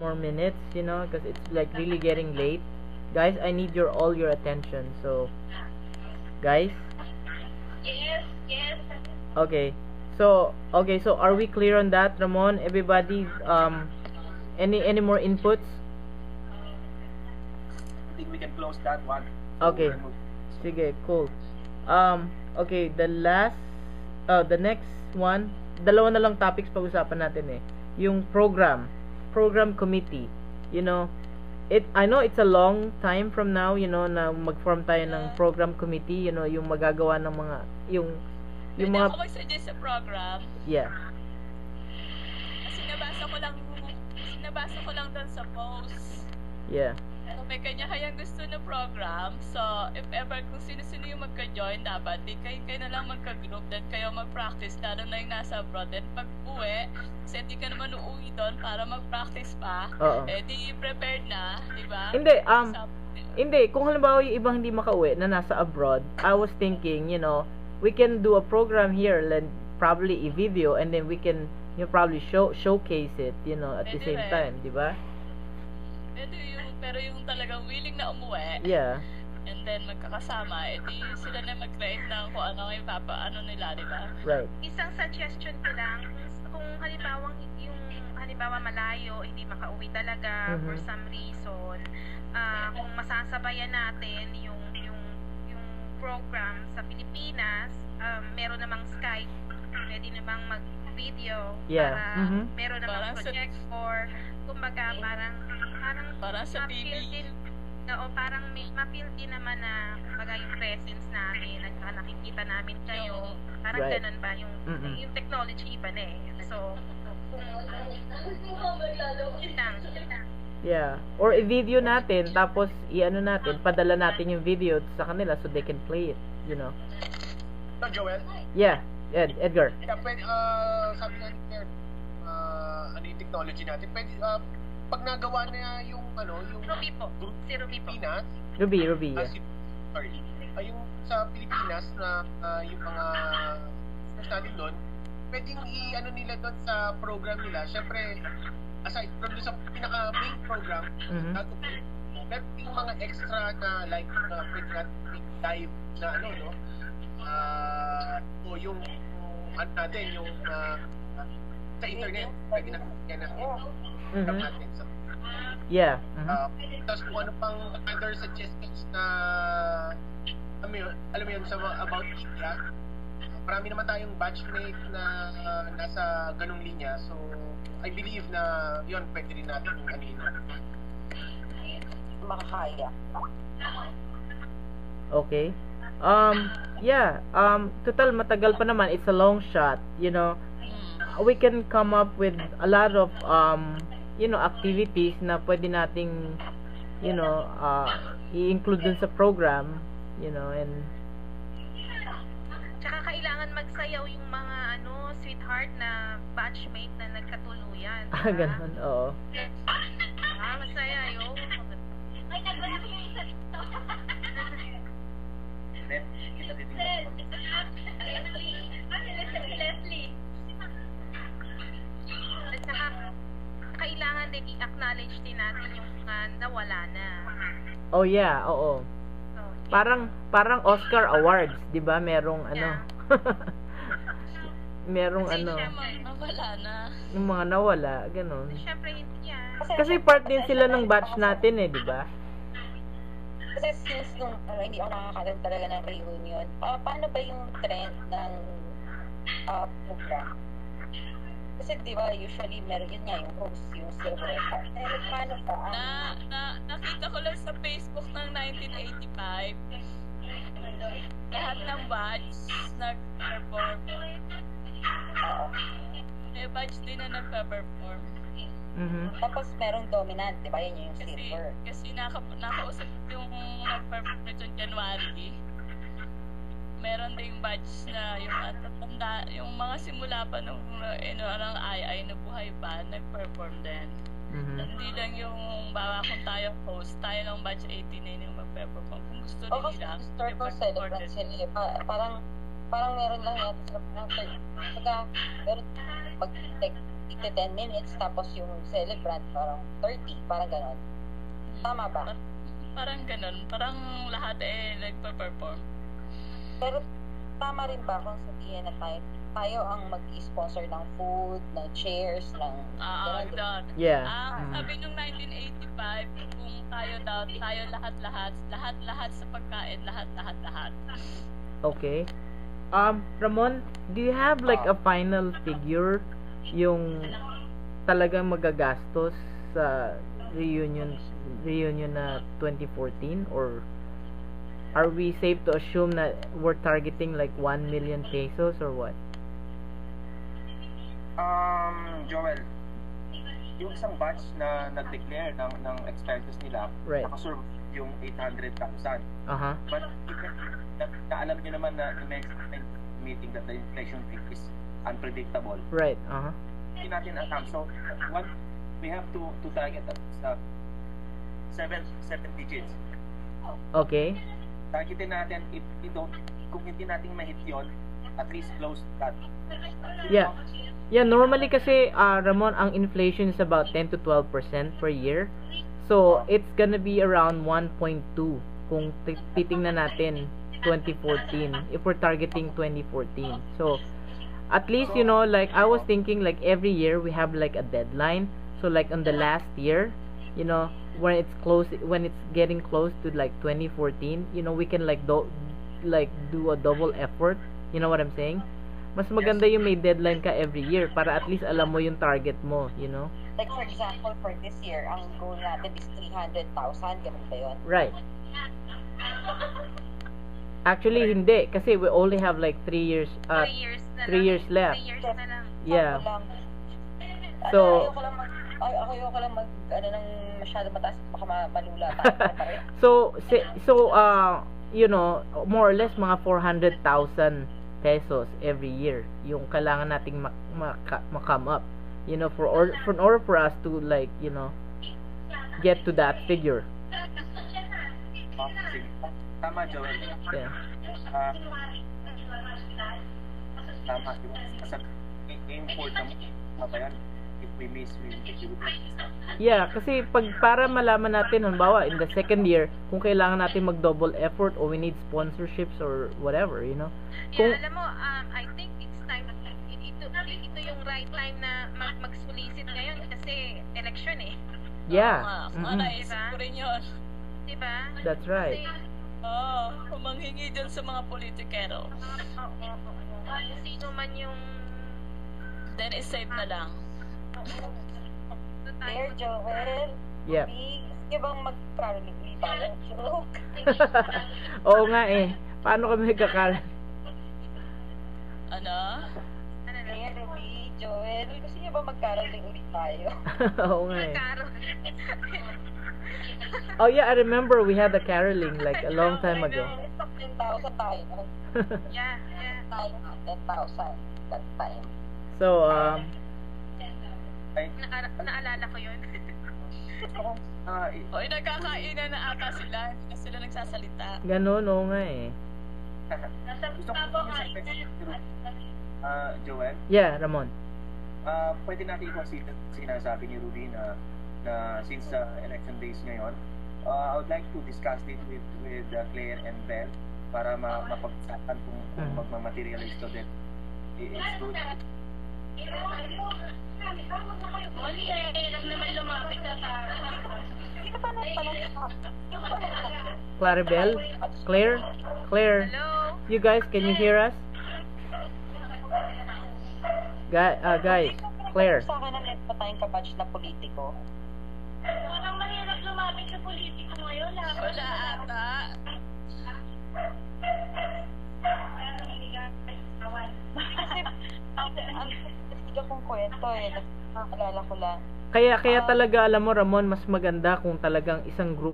more minutes, you know, because it's like really getting late. Guys, I need your all your attention. So, guys. Yes, yes. Okay. So are we clear on that, Ramon? Everybody, any more inputs? I think we can close that one. Okay. Sige, cool. Okay, the next one, dalawa na lang topics pag-usapan natin eh. Yung program committee, you know, I know it's a long time from now, you know, na mag-form tayo ng program committee, you know, yung magagawa ng mga, yung Pwede mga, ako mag-suggest sa program. yeah. Kasi nabasa ko lang doon sa post. Yeah. So, may kanya-kanyang gusto na program. So, if ever kung sino-sino yung magka-join, dapat di kayo na lang magka-group, then kayo mag-practice, lalo na yung nasa abroad. Then pag uwi, kasi hindi ka naman uuwi doon para mag-practice pa, Oo. eh di prepared na, di ba? Hindi, kung halimbawa yung ibang hindi makauwi na nasa abroad, I was thinking, you know, we can do a program here, and probably a video, and then we can, you know, probably showcase it, you know, at the Pwede same rin. time, di ba? Pero yung talagang willing na umuwi, Yeah. and then magkakasama, edi sila na mag-create ng kung ano yung ano nila, di ba? Right. Isang suggestion ko lang, kung halimbawa malayo, hindi makauwi talaga for some reason, kung masasabayan natin yung program sa Pilipinas, meron namang Skype, pwede namang mag-video, Yeah. para meron namang Parang sa- projector, kumbaga Parang sa ma-feel TV. din, parang ma-feel din naman na kumbaga yung presence namin at saka nakikita namin kayo, parang Right. ganun ba yung technology iba na eh. So kung yun lang. Yeah. Or i-video natin, tapos i-ano natin, padala natin yung video sa kanila so they can play it, you know. No, Joel? Yeah. Edgar. Yeah, pwede, sabi nga ni Claire, ano yung technology natin, pwede, pag nagawa na yung Ruby po. group Si Ruby po. Pilipinas, Ruby, yung sa Pilipinas na yung mga students natin doon, pwedeng i-ano nila doon sa program nila. Syempre, aside from doon sa pinaka-main program, meron yung mga extra na like pwede natin dive na no? O yung ano natin, yung sa internet, pwede natin natin sa Yeah. tapos kung ano pang other suggestions na alam mo yun sa about India, marami naman tayong batchmate na nasa ganung linya, so I believe na yun pwede rin natin makakaya. Okay. Yeah. Total matagal pa naman. It's a long shot, you know. We can come up with a lot of you know, activities na pwede nating, you know, i-include dun sa program, you know, and Tsaka kailangan magsayaw yung mga sweetheart na batchmate na nagkatuluyan. ganun, oo. Masaya yun. Ay, nagwala ko yung isa dito. Leslie. At saka kailangan din i-acknowledge din natin yung mga nawala na. Oh yeah, oo. So, Parang Oscar Awards, 'di ba? Merong Yeah. merong Kasi Nawala na. yung mga nawala, ganun. syempre hindi yan. Kasi part din sila ng batch natin eh, 'di ba? Kasi since nung hindi ako nakakaroon talaga ng reunion, paano ba yung trend ng program? Kasi di ba usually meron yun nga yung host, yung silver part. Paano ba? Nakita ko lang sa Facebook ng 1985. Lahat ng batch nag-perform. May batch din na nagpa-perform. Tapos merong dominant, di ba? Yun yung silver. Kasi nakausap yung nag-perform nitong January. Meron ding batch na yung atatanda, yung mga simula pa nung ng ay na buhay pa, nag-perform din. Hindi lang yung bawa kung tayo host, tayo ng batch 89 yung mag-perform. Kung gusto Kasi nila, historical celebrant sila. Parang parang meron lang yata sila parang 30. Saka, meron mag-take 10 minutes, tapos yung celebrant parang 30, parang ganon. Tama ba? Parang ganon. Parang lahat nagpa-perform. Pero tama rin ba kung sabihin na tayo ang mag-sponsor ng food, ng chairs, ng Doon. Yeah. Sabi nung 1985, kung tayo lahat sa pagkain, lahat. Okay. Ramon, do you have like a final figure yung talagang magagastos sa reunion na 2014, or are we safe to assume that we're targeting like 1 million pesos or what? Joel, yung isang batch na nag-declare ng expenses nila, Right. nakasurvive yung 800,000. Uh-huh. But na alam niyo naman na the next meeting that the inflation rate is unpredictable. Right. Uh-huh. Hindi natin alam. So, we have to target sa 7 digits. Okay. Targetin natin, kung hindi natin ma-hit yun, at least close that. Yeah. Yeah, normally kasi Ramon, ang inflation is about 10 to 12% per year. So, it's gonna be around 1.2 kung titingnan natin 2014 if we're targeting 2014. So, at least, you know, like I was thinking like every year we have like a deadline. So like on the last year, you know, when it's getting close to like 2014, you know, we can like do a double effort. You know what I'm saying? Mas maganda yung may deadline ka every year para at least alam mo yung target mo, you know? Like for example, for this year, ang goal natin is 300,000, ganun ba yun? Right. Actually, hindi. Kasi we only have like 3 years. 3 years na 3 years left. 3 years na lang. Yeah. So, So, ayoko lang ng masyado mataas at baka malula tayo. so, you know, more or less mga 400,000 pesos every year yung kailangan nating ma-come up, you know, in order for us to like, you know, get to that figure. Tama, Joel. Yeah. Tama. Kasi aim for the mabayan. If we miss, we do. Yeah, kasi para malaman natin, halimbawa, in the second year, kung kailangan natin mag-double effort or we need sponsorships or whatever, you know. Yeah, alam mo, I think it's time, ito yung right time na mag-solicit ngayon kasi election eh. Yeah. Naisip ko rin yun. Diba? That's right. Kasi, manghingi dyan sa mga politikero. sino man yung Then, is-save na lang. Dear Joel, Yeah. sige bang mag-caroling tayo? Joke. Oo nga eh. Paano kami nagkakaroon? Ano? Dear Ruby, Joel, gusto niyo ba mag-caroling ulit tayo? Oo nga eh. Karo. Oh yeah, I remember we had a caroling like a long time ago. 10,000 tayo. Yeah. Tayo 10,000 that time. So, Naalala ko yun. Oy, nagkakainan na ata sila. Hindi na sila nagsasalita. ganun, oo nga eh. Gusto ko yung Joel, Yeah, Ramon. pwede natin i-consider sinasabi ni Ruby na since election days ngayon, I would like to discuss it with Claire and Belle para mapag-usapan kung magmamaterialize to that it's good. Claribel? Claire? Claire? Hello? You guys, can you hear us? Guys, Claire. Sa akin na net pa tayong kabatch na politiko. Parang mahirap lumapit sa politiko ngayon. Wala ata. Kasi, ang tiga kong kwento eh, naalala ko lang. Kaya talaga alam mo Ramon, mas maganda kung talagang isang group